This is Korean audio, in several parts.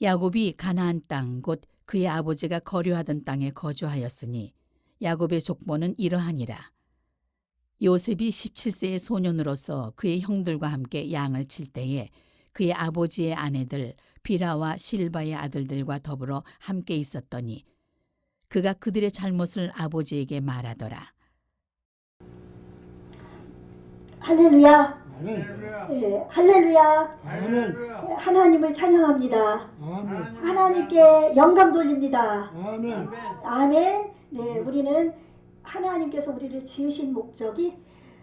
야곱이 가나안 땅 곧 그의 아버지가 거류하던 땅에 거주하였으니 야곱의 족보는 이러하니라. 요셉이 17세의 소년으로서 그의 형들과 함께 양을 칠 때에 그의 아버지의 아내들 비라와 실바의 아들들과 더불어 함께 있었더니 그가 그들의 잘못을 아버지에게 말하더라. 할렐루야. 아멘. 예, 할렐루야. 아멘. 하나님을 찬양합니다. 아멘. 하나님께 영광 돌립니다. 아멘. 아멘. 네, 우리는 하나님께서 우리를 지으신 목적이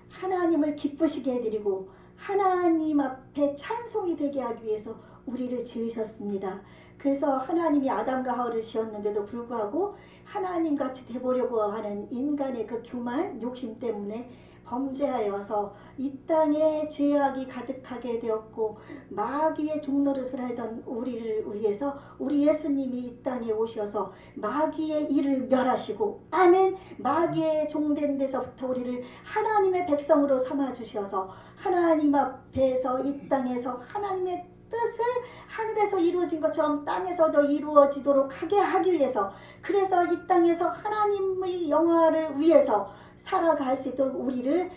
하나님을 기쁘시게 해드리고 하나님 앞에 찬송이 되게 하기 위해서 우리를 지으셨습니다. 그래서 하나님이 아담과 하와를 지었는데도 불구하고 하나님같이 되보려고 하는 인간의 그 교만, 욕심 때문에 범죄하여서 이 땅에 죄악이 가득하게 되었고 마귀의 종노릇을 하던 우리를 위해서 우리 예수님이 이 땅에 오셔서 마귀의 일을 멸하시고 아멘. 마귀의 종된 데서부터 우리를 하나님의 백성으로 삼아주셔서 하나님 앞에서 이 땅에서 하나님의 뜻을 하늘에서 이루어진 것처럼 땅에서도 이루어지도록 하게 하기 위해서, 그래서 이 땅에서 하나님의 영화를 위해서 살아갈 수 있도록 우리를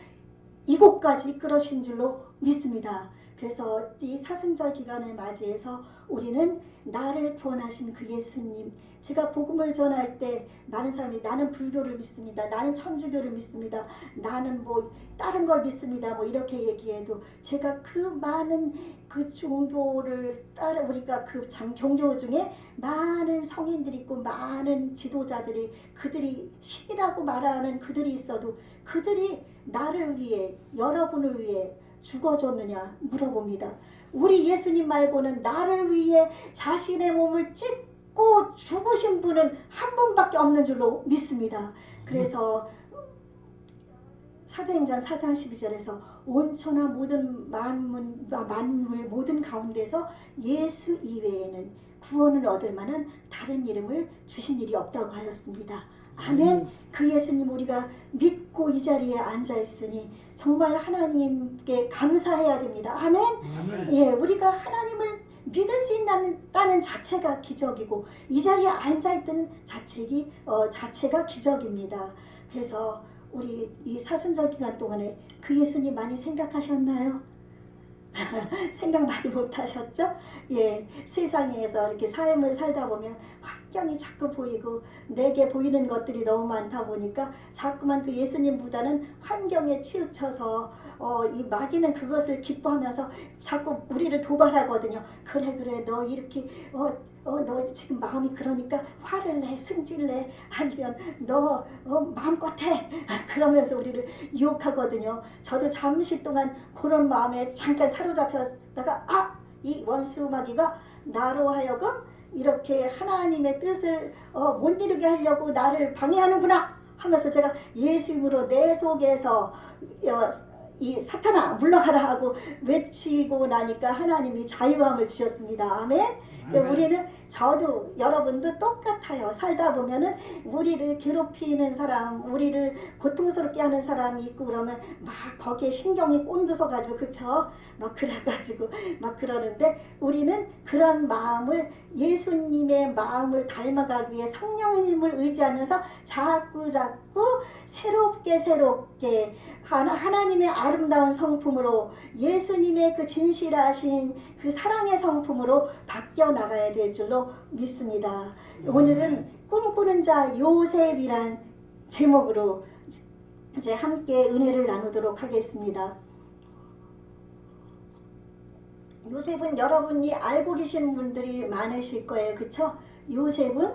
이곳까지 이끌어 주신 줄로 믿습니다. 그래서 이 사순절 기간을 맞이해서 우리는 나를 구원하신 그 예수님, 제가 복음을 전할 때 많은 사람이 나는 불교를 믿습니다, 나는 천주교를 믿습니다, 나는 뭐 다른 걸 믿습니다, 뭐 이렇게 얘기해도 제가 그 많은 그 종교를 따라 우리가 그 종교 중에 많은 성인들이 있고 많은 지도자들이 그들이 신이라고 말하는 그들이 있어도 그들이 나를 위해 여러분을 위해 죽어줬느냐 물어봅니다. 우리 예수님 말고는 나를 위해 자신의 몸을 찢고 죽으신 분은 한 분밖에 없는 줄로 믿습니다. 그래서 사도행전 4장 12절에서 온천하 모든 만물 모든 가운데서 예수 이외에는 구원을 얻을 만한 다른 이름을 주신 일이 없다고 하였습니다. 아멘. 그 예수님 우리가 믿고 이 자리에 앉아 있으니 정말 하나님께 감사해야 됩니다. 아멘. 아멘. 예, 우리가 하나님을 믿을 수 있다는 자체가 기적이고 이 자리에 앉아 있다는 자체가 기적입니다. 그래서 우리 이 사순절 기간 동안에 그 예수님 많이 생각하셨나요? 생각 많이 못하셨죠? 예, 세상에서 이렇게 삶을 살다 보면 환경이 자꾸 보이고 내게 보이는 것들이 너무 많다 보니까 자꾸만 그 예수님보다는 환경에 치우쳐서 이 마귀는 그것을 기뻐하면서 자꾸 우리를 도발하거든요. 그래 너 이렇게 너 지금 마음이 그러니까 화를 내, 승질 내, 아니면 너 마음껏 해, 그러면서 우리를 유혹하거든요. 저도 잠시 동안 그런 마음에 잠깐 사로잡혔다가 이 원수 마귀가 나로 하여금 이렇게 하나님의 뜻을 못 이루게 하려고 나를 방해하는구나 하면서 제가 예수 이름으로 내 속에서 이 사탄아 물러가라 하고 외치고 나니까 하나님이 자유함을 주셨습니다. 아멘. 우리는 저도 여러분도 똑같아요. 살다 보면은 우리를 괴롭히는 사람, 우리를 고통스럽게 하는 사람이 있고 그러면 막 거기에 신경이 꼰두서가지고 그쵸? 막 그래가지고 막 그러는데 우리는 그런 마음을 예수님의 마음을 닮아가기 위해 성령님을 의지하면서 자꾸 새롭게 하나님의 아름다운 성품으로 예수님의 그 진실하신 그 사랑의 성품으로 바뀌어 나가야 될 줄로 믿습니다. 오늘은 꿈꾸는 자 요셉이란 제목으로 이제 함께 은혜를 나누도록 하겠습니다. 요셉은 여러분이 알고 계시는 분들이 많으실 거예요. 그쵸? 요셉은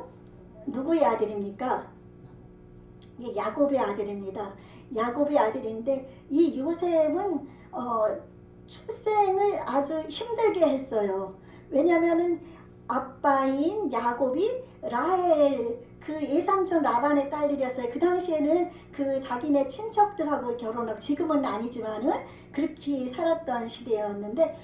누구의 아들입니까? 야곱의 아들입니다. 야곱의 아들인데 이 요셉은 출생을 아주 힘들게 했어요. 왜냐하면 아빠인 야곱이 라헬 그 예삼촌 라반의 딸들이었어요. 그 당시에는 그 자기네 친척들하고 결혼하고 지금은 아니지만은 그렇게 살았던 시대였는데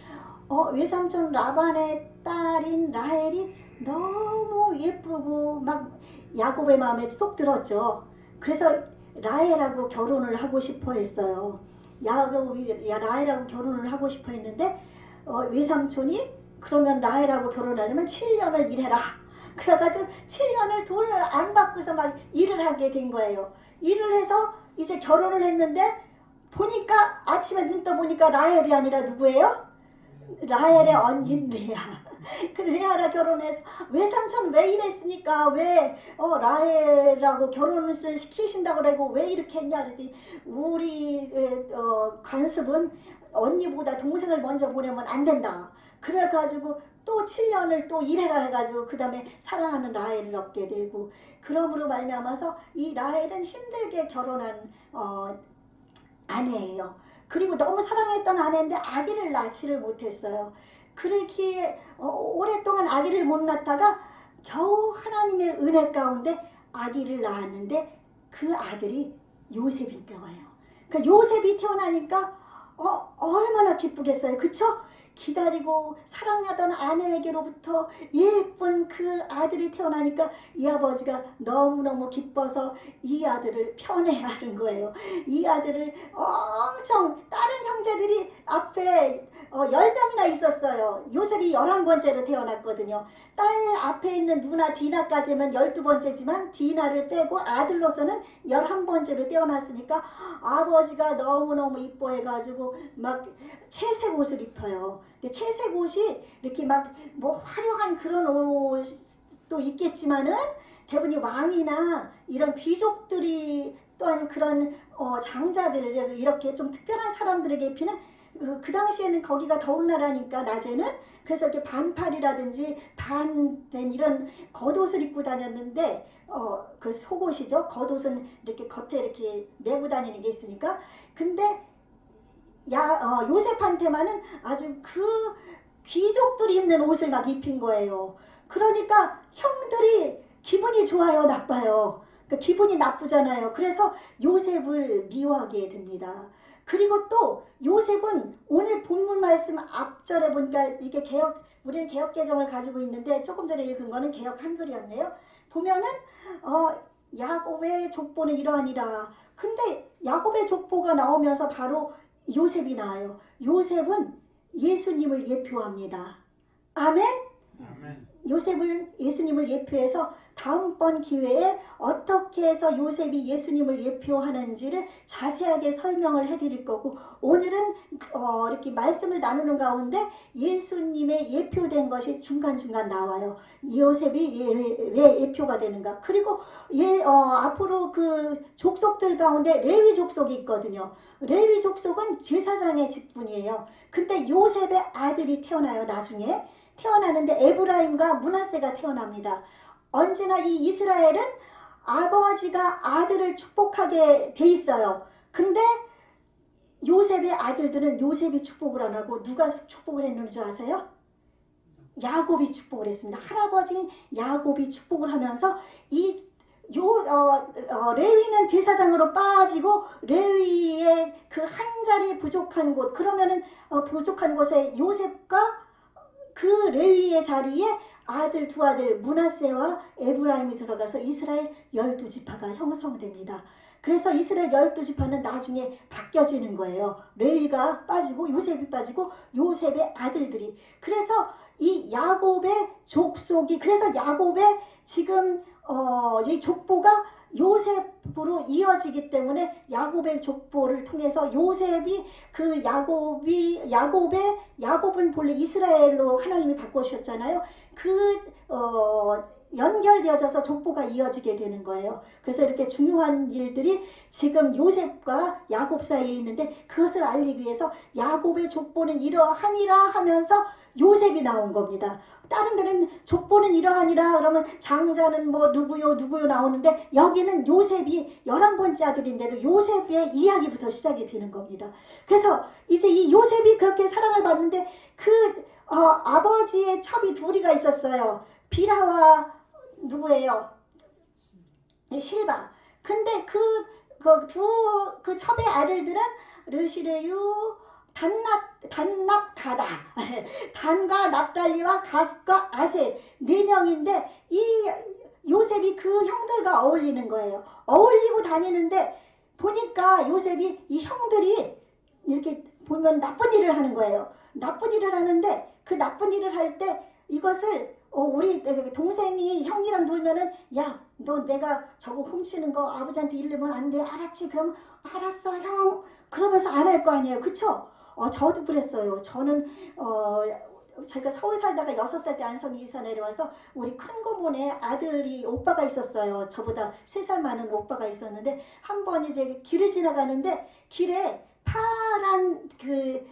외삼촌 라반의 딸인 라헬이 너무 예쁘고 막 야곱의 마음에 쏙 들었죠. 그래서 라헬하고 결혼을 하고 싶어 했어요. 야곱이 라헬하고 결혼을 하고 싶어 했는데 외삼촌이 그러면 라헬하고 결혼하려면 7년을 일해라. 그래가지고 7년을 돈을 안 받고서 막 일을 하게 된 거예요. 일을 해서 이제 결혼을 했는데 보니까 아침에 눈 떠보니까 라헬이 아니라 누구예요? 라헬의 언니 레아. 그 레아랑 결혼해서 외삼촌 왜 이랬습니까? 왜 라헬하고 결혼을 시키신다고 그러고 왜 이렇게 했냐 그랬더니 우리 관습은 언니보다 동생을 먼저 보내면 안 된다. 그래가지고 또 7년을 또 일해라 해가지고 그 다음에 사랑하는 라헬을 얻게 되고 그러므로 말미암아서 이 라헬은 힘들게 결혼한 아내예요. 그리고 너무 사랑했던 아내인데 아기를 낳지를 못했어요. 그렇게 오랫동안 아기를 못 낳다가 겨우 하나님의 은혜 가운데 아기를 낳았는데 그 아들이 요셉인 거예요. 그러니까 요셉이 태어나니까 얼마나 기쁘겠어요. 그쵸? 기다리고 사랑하던 아내에게로부터 예쁜 그 아들이 태어나니까 이 아버지가 너무너무 기뻐서 이 아들을 편애하는 거예요. 이 아들을 엄청 다른 형제들이 앞에 10명이나 있었어요. 요셉이 11번째로 태어났거든요. 딸 앞에 있는 누나 디나까지면 12번째지만 디나를 빼고 아들로서는 11번째로 태어났으니까 아버지가 너무너무 이뻐해가지고 막 채색 옷을 입혀요. 근데 채색 옷이 이렇게 막 뭐 화려한 그런 옷도 있겠지만은 대부분이 왕이나 이런 귀족들이 또한 그런 장자들 이렇게 좀 특별한 사람들에게 입히는 그 당시에는 거기가 더운 나라니까 낮에는 그래서 이렇게 반팔이라든지 반된 이런 겉옷을 입고 다녔는데 그 속옷이죠. 겉옷은 이렇게 겉에 이렇게 메고 다니는 게 있으니까 근데 요셉한테만은 아주 그 귀족들이 입는 옷을 막 입힌 거예요. 그러니까 형들이 기분이 좋아요, 나빠요? 그러니까 기분이 나쁘잖아요. 그래서 요셉을 미워하게 됩니다. 그리고 또 요셉은 오늘 본문 말씀 앞절에 보니까 이게 우리는 개역 개정을 가지고 있는데 조금 전에 읽은 거는 개역 한글이었네요. 보면은 야곱의 족보는 이러하니라. 근데 야곱의 족보가 나오면서 바로 요셉이 나와요. 요셉은 예수님을 예표합니다. 아멘? 아멘. 요셉을 예수님을 예표해서 다음번 기회에 어떻게 해서 요셉이 예수님을 예표하는지를 자세하게 설명을 해드릴 거고 오늘은 이렇게 말씀을 나누는 가운데 예수님의 예표된 것이 중간중간 나와요. 요셉이 왜 예표가 되는가. 그리고 앞으로 그 족속들 가운데 레위 족속이 있거든요. 레위 족속은 제사장의 직분이에요. 근데 요셉의 아들이 태어나요. 나중에 태어나는데 에브라임과 므낫세가 태어납니다. 언제나 이 이스라엘은 아버지가 아들을 축복하게 돼 있어요. 근데 요셉의 아들들은 요셉이 축복을 안 하고 누가 축복을 했는 줄 아세요? 야곱이 축복을 했습니다. 할아버지 야곱이 축복을 하면서 레위는 제사장으로 빠지고 레위의 그 한 자리 부족한 곳 그러면은 부족한 곳에 요셉과 그 레위의 자리에 아들 두 아들 므낫세와 에브라임이 들어가서 이스라엘 12지파가 형성됩니다. 그래서 이스라엘 12지파는 나중에 바뀌어지는 거예요. 레위가 빠지고 요셉이 빠지고 요셉의 아들들이. 그래서 이 야곱의 족속이 그래서 야곱의 지금 이 족보가 요셉으로 이어지기 때문에 야곱의 족보를 통해서 요셉이 그 야곱은 본래 이스라엘로 하나님이 바꾸셨잖아요. 연결되어져서 족보가 이어지게 되는 거예요. 그래서 이렇게 중요한 일들이 지금 요셉과 야곱 사이에 있는데 그것을 알리기 위해서 야곱의 족보는 이러하니라 하면서 요셉이 나온 겁니다. 다른 데는 족보는 이러하니라 그러면 장자는 뭐 누구요 나오는데 여기는 요셉이 11번째 아들인데도 요셉의 이야기부터 시작이 되는 겁니다. 그래서 이제 이 요셉이 그렇게 사랑을 받는데 아버지의 첩이 둘이가 있었어요. 비라와 누구예요? 실바. 근데 그 첩의 아들들은 르시레유 단납가다 단과 납달리와 가스과 아셀 4명인데 이 요셉이 그 형들과 어울리는 거예요. 어울리고 다니는데 보니까 요셉이 이 형들이 이렇게 보면 나쁜 일을 하는 거예요. 나쁜 일을 하는데 그 나쁜 일을 할 때 이것을 우리 동생이 형이랑 놀면은 야, 너 내가 저거 훔치는 거 아버지한테 이르면 안 돼. 알았지? 그럼 알았어 형. 그러면서 안 할 거 아니에요. 그쵸? 저도 그랬어요. 저는 제가 서울 살다가 6살 때 안성이 이사 내려와서 우리 큰 고모네 아들이 오빠가 있었어요. 저보다 3살 많은 오빠가 있었는데 한 번 이제 길을 지나가는데 길에 파란 트럭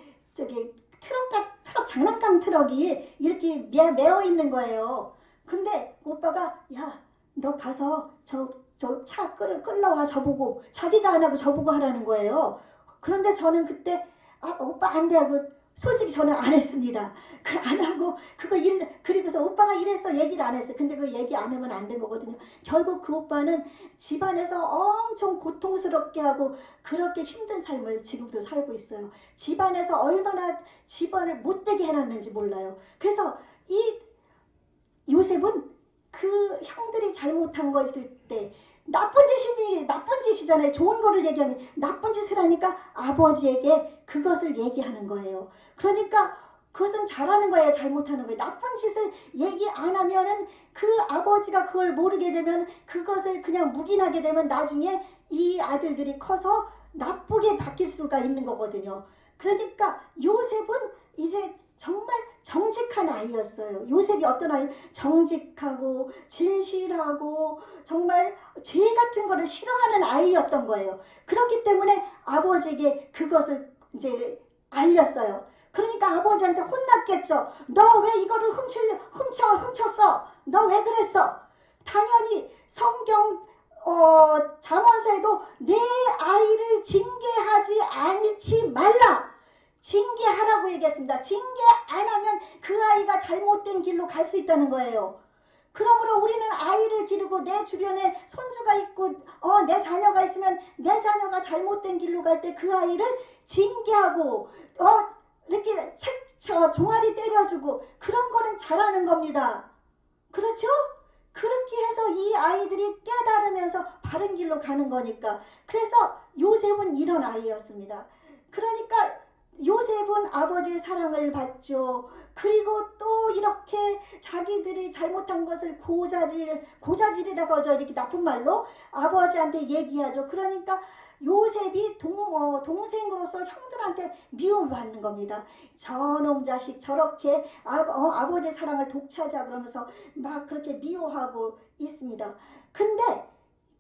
장난감 트럭이 이렇게 메어 있는 거예요. 근데 오빠가 야, 너 가서 저 차 끌러와 저보고 자기가 안 하고 저보고 하라는 거예요. 그런데 저는 그때 오빠 안 돼 하고 솔직히 저는 안 했습니다. 안 하고 그리고서 오빠가 이랬어 얘기를 안 했어요. 근데 그 얘기 안 하면 안 된 거거든요. 결국 그 오빠는 집안에서 엄청 고통스럽게 하고 그렇게 힘든 삶을 지금도 살고 있어요. 집안에서 얼마나 집안을 못되게 해놨는지 몰라요. 그래서 이 요셉은 그 형들이 잘못한 거 있을 때 나쁜 짓이잖아요. 좋은 거를 얘기하면 나쁜 짓을 하니까 아버지에게 그것을 얘기하는 거예요. 그러니까 그것은 잘하는 거예요, 잘못하는 거예요. 나쁜 짓을 얘기 안 하면은 그 아버지가 그걸 모르게 되면 그것을 그냥 묵인하게 되면 나중에 이 아들들이 커서 나쁘게 바뀔 수가 있는 거거든요. 그러니까 요셉은 이제 정말 정직한 아이였어요. 요셉이 어떤 아이? 정직하고 진실하고 정말 죄 같은 거를 싫어하는 아이였던 거예요. 그렇기 때문에 아버지에게 그것을 이제 알렸어요. 그러니까 아버지한테 혼났겠죠. 너 왜 이거를 훔쳤어? 너 왜 그랬어? 당연히 성경 잠언서에도 내 아이를 징계하지 않지 말라. 징계하라고 얘기했습니다. 징계 안 하면 그 아이가 잘못된 길로 갈 수 있다는 거예요. 그러므로 우리는 아이를 기르고 내 주변에 손주가 있고 내 자녀가 있으면 내 자녀가 잘못된 길로 갈 때 그 아이를 징계하고 이렇게 종아리 때려주고 그런 거는 잘하는 겁니다. 그렇죠? 그렇게 해서 이 아이들이 깨달으면서 바른 길로 가는 거니까. 그래서 요셉은 이런 아이였습니다. 그러니까 요셉은 아버지의 사랑을 받죠. 그리고 또 이렇게 자기들이 잘못한 것을 고자질이라고 하죠. 이렇게 나쁜 말로 아버지한테 얘기하죠. 그러니까 요셉이 동생으로서 형들한테 미움을 받는 겁니다. 저놈 자식 저렇게 아버지의 사랑을 독차지하 그러면서 막 그렇게 미워하고 있습니다. 근데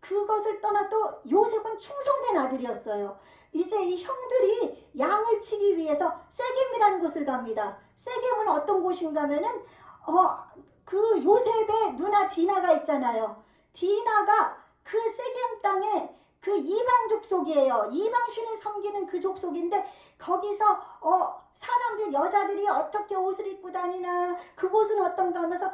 그것을 떠나 또 요셉은 충성된 아들이었어요. 이제 이 형들이 양을 치기 위해서 세겜이라는 곳을 갑니다. 세겜은 어떤 곳인가 하면은 그 요셉의 누나 디나가 있잖아요. 디나가 그 세겜 땅에 그 이방 족속이에요. 이방 신을 섬기는 그 족속인데 거기서 사람들 여자들이 어떻게 옷을 입고 다니나 그곳은 어떤가 하면서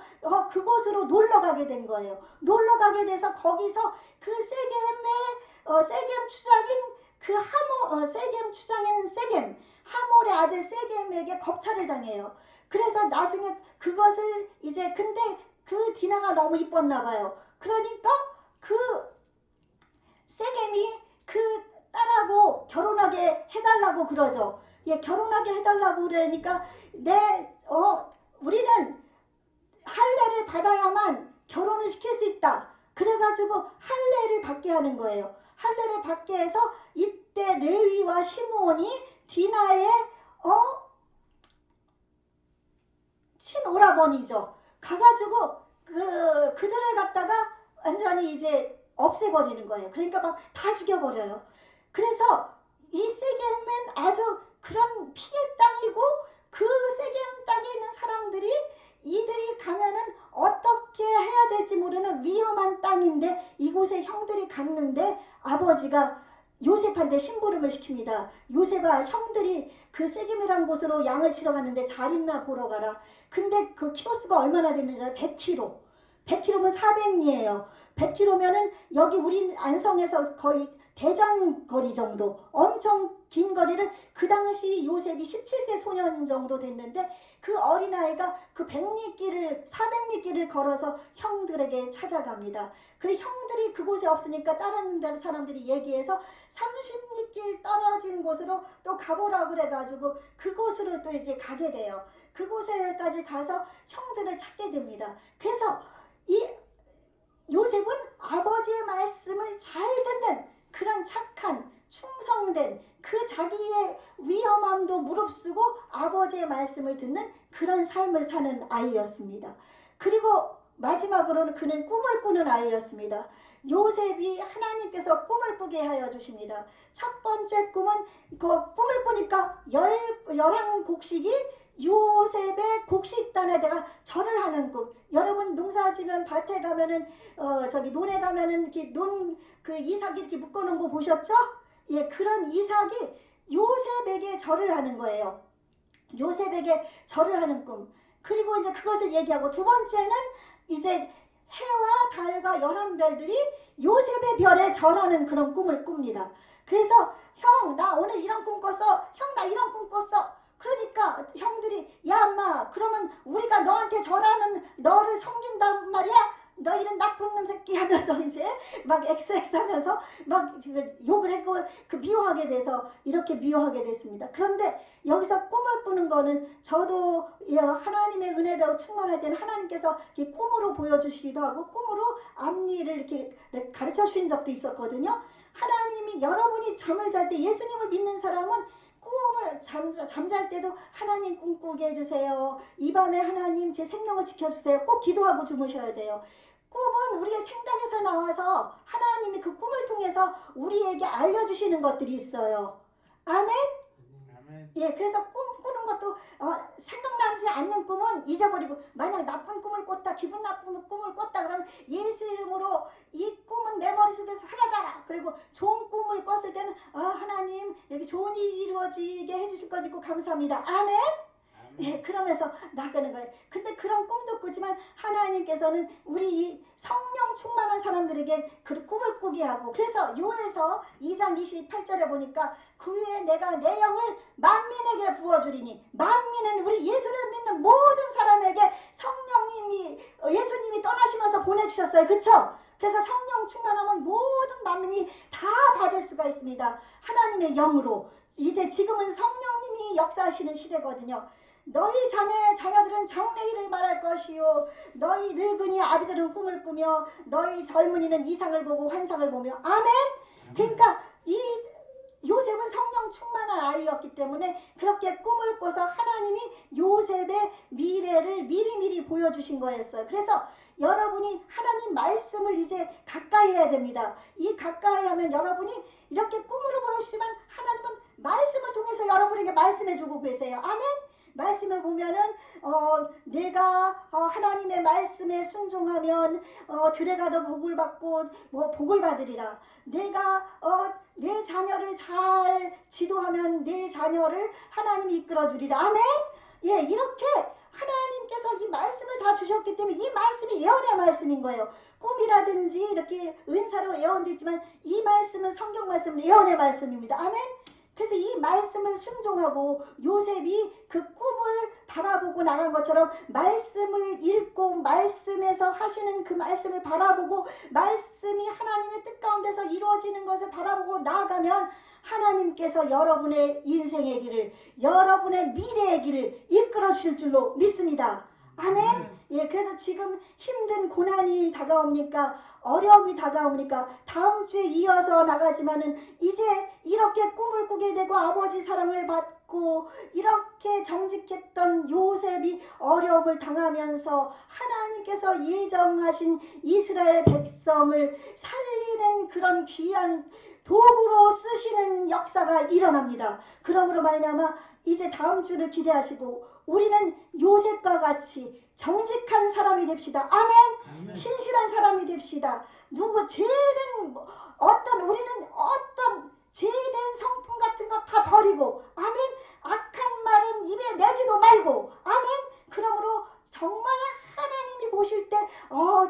그곳으로 놀러 가게 된 거예요. 놀러 가게 돼서 거기서 그 세겜 추장인 세겜 추장인 세겜 하몰의 아들 세겜에게 겁탈을 당해요. 그래서 나중에 그것을 이제 근데 그 디나가 너무 이뻤나 봐요. 그러니까 그 세겜이 그 딸하고 결혼하게 해달라고 그러죠. 예, 결혼하게 해달라고 그러니까 우리는 할례를 받아야만 결혼을 시킬 수 있다. 그래가지고 할례를 받게 하는 거예요. 할례를 받게 해서 이때 레위와 시므온이 디나의 친오라버니죠. 가가지고 그들을 갖다가 완전히 이제 없애버리는 거예요. 그러니까 막 다 죽여버려요. 그래서 이 세겜은 아주 그런 피해 땅이고 그 세겜 땅에 있는 사람들이 이들이 가면은 어떻게 해야 될지 모르는 위험한 땅인데 이곳에 형들이 갔는데 아버지가 요셉한테 심부름을 시킵니다. 요셉아, 형들이 그 세겜이라는 곳으로 양을 치러 갔는데 잘 있나 보러 가라. 근데 그 키로수가 얼마나 됐는지 알아요? 100kg. 100kg면 400리예요. 100kg면은 여기 우리 안성에서 거의 대전 거리 정도, 엄청 긴 거리를 그 당시 요셉이 17세 소년 정도 됐는데 그 어린아이가 그 400리길을 걸어서 형들에게 찾아갑니다. 그리고 형들이 그곳에 없으니까 다른 사람들이 얘기해서 30리길 떨어진 곳으로 또 가보라 그래가지고 그곳으로 또 이제 가게 돼요. 그곳에까지 가서 형들을 찾게 됩니다. 그래서 이 요셉은 아버지의 말씀을 잘 듣는 그런 착한 충성된 그 자기의 위험함도 무릅쓰고 아버지의 말씀을 듣는 그런 삶을 사는 아이였습니다. 그리고 마지막으로는 그는 꿈을 꾸는 아이였습니다. 요셉이 하나님께서 꿈을 꾸게 하여 주십니다. 첫 번째 꿈은 그 꿈을 꾸니까 11곡식이 요셉의 곡식단에다가 절을 하는 꿈. 여러분 농사지면 밭에 가면은 저기 논에 가면은 이렇게 그 이삭이 이렇게 묶어놓은 거 보셨죠? 예, 그런 이삭이 요셉에게 절을 하는 거예요. 요셉에게 절을 하는 꿈. 그리고 이제 그것을 얘기하고 두 번째는 이제 해와 달과 11별들이 요셉의 별에 절하는 그런 꿈을 꿉니다. 그래서 형, 나 오늘 이런 꿈 꿨어. 형, 나 이런 꿈 꿨어. 그러니까 형들이 야 엄마 그러면 우리가 너한테 절하는 너를 섬긴단 말이야. 너 이런 나쁜 놈 새끼 하면서 이제 막 XX 하면서 막 욕을 했고 그 미워하게 돼서 이렇게 미워하게 됐습니다. 그런데 여기서 꿈을 꾸는 거는 저도 하나님의 은혜로 충만할 때는 하나님께서 꿈으로 보여주시기도 하고 꿈으로 앞니를 이렇게 가르쳐 주신 적도 있었거든요. 하나님이 여러분이 잠을 잘 때 예수님을 믿는 사람은 꿈을 잠잘 때도 하나님 꿈꾸게 해주세요. 이 밤에 하나님 제 생명을 지켜주세요. 꼭 기도하고 주무셔야 돼요. 꿈은 우리의 생각에서 나와서 하나님이 그 꿈을 통해서 우리에게 알려주시는 것들이 있어요. 아멘? 예, 그래서 꿈 꾸는 것도 생각나지 않는 꿈은 잊어버리고 만약 나쁜 꿈을 꿨다, 기분 나쁜 꿈을 꿨다 그러면 예수 이름으로 이 꿈은 내 머릿속에서 사라져라. 그리고 좋은 꿈을 꿨을 때는 하나님 여기 좋은 일이 이루어지게 해주실 걸 믿고 감사합니다. 아멘? 예, 그러면서 나가는 거예요. 근데 그런 꿈도 꾸지만 하나님께서는 우리 이 성령 충만한 사람들에게 그 꿈을 꾸게 하고 그래서 요에서 2장 28절에 보니까 그 후에 내가 내 영을 만민에게 부어주리니 만민은 우리 예수를 믿는 모든 사람에게 성령님이 예수님이 떠나시면서 보내주셨어요. 그쵸? 그래서 성령 충만하면 모든 만민이 다 받을 수가 있습니다. 하나님의 영으로. 이제 지금은 성령님이 역사하시는 시대거든요. 너희 자녀들은 장래일을 말할 것이요 너희 늙은이 아비들은 꿈을 꾸며 너희 젊은이는 이상을 보고 환상을 보며 아멘? 그러니까 이 요셉은 성령 충만한 아이였기 때문에 그렇게 꿈을 꿔서 하나님이 요셉의 미래를 미리미리 보여주신 거였어요. 그래서 여러분이 하나님 말씀을 이제 가까이 해야 됩니다. 이 가까이 하면 여러분이 이렇게 꿈으로 보여주시면 하나님은 말씀을 통해서 여러분에게 말씀해주고 계세요. 아멘? 말씀을 보면은 내가 하나님의 말씀에 순종하면 들에가도 복을 받고 복을 받으리라. 내가 내 자녀를 잘 지도하면 내 자녀를 하나님이 이끌어 주리라. 아멘. 예, 이렇게 하나님께서 이 말씀을 다 주셨기 때문에 이 말씀이 예언의 말씀인 거예요. 꿈이라든지 이렇게 은사로 예언도 있지만 이 말씀은 성경 말씀은 예언의 말씀입니다. 아멘. 그래서 이 말씀을 순종하고 요셉이 그 꿈을 바라보고 나간 것처럼 말씀을 읽고 말씀에서 하시는 그 말씀을 바라보고 말씀이 하나님의 뜻 가운데서 이루어지는 것을 바라보고 나아가면 하나님께서 여러분의 인생의 길을 여러분의 미래의 길을 이끌어 주실 줄로 믿습니다. 아멘. 예, 그래서 지금 힘든 고난이 다가옵니까? 어려움이 다가옵니까? 다음 주에 이어서 나가지만은 이제 이렇게 꿈을 꾸게 되고 아버지 사랑을 받고 이렇게 정직했던 요셉이 어려움을 당하면서 하나님께서 예정하신 이스라엘 백성을 살리는 그런 귀한 도구로 쓰시는 역사가 일어납니다. 그러므로 말미암아 이제 다음 주를 기대하시고 우리는 요셉과 같이 정직한 사람이 됩시다. 아멘. 신실한 사람이 됩시다. 죄는 우리는 어떤 죄된 성품 같은 거 다 버리고 아멘. 악한 말은 입에 내지도 말고 아멘. 그러므로 정말 하나님이 보실 때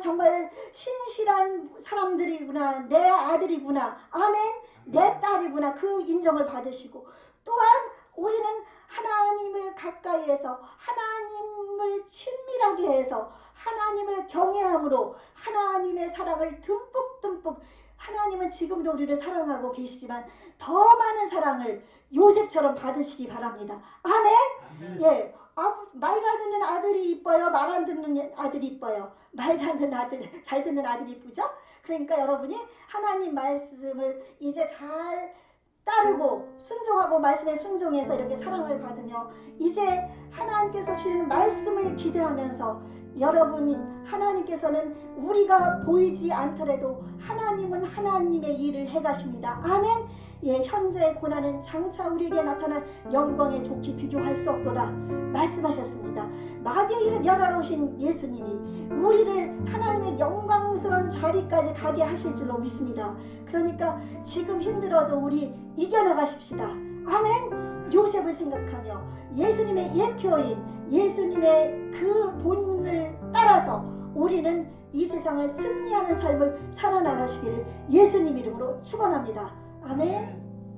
정말 신실한 사람들이구나 내 아들이구나 아멘 내 딸이구나 그 인정을 받으시고 또한 우리는 하나님을 가까이 해서 하나님을 친밀하게 해서 하나님을 경외함으로 하나님의 사랑을 듬뿍듬뿍 하나님은 지금도 우리를 사랑하고 계시지만 더 많은 사랑을 요셉처럼 받으시기 바랍니다. 아멘. 예, 말 잘 듣는 아들이 이뻐요? 말 안 듣는 아들이 이뻐요? 말 잘 듣는 아들이 이쁘죠? 그러니까 여러분이 하나님 말씀을 이제 잘 따르고 순종하고 말씀에 순종해서 이렇게 사랑을 받으며 이제 하나님께서 주시는 말씀을 기대하면서 여러분이 하나님께서는 우리가 보이지 않더라도 하나님은 하나님의 일을 해가십니다. 아멘. 예, 현재의 고난은 장차 우리에게 나타날 영광의 좋게 비교할 수 없도다 말씀하셨습니다. 마귀의 일을 멸하러 오신 예수님이 우리를 하나님의 영광스러운 자리까지 가게 하실 줄로 믿습니다. 그러니까 지금 힘들어도 우리 이겨나가십시다. 아멘. 요셉을 생각하며 예수님의 예표인 예수님의 그 본을 따라서 우리는 이 세상을 승리하는 삶을 살아나가시기를 예수님 이름으로 축원합니다. 아멘.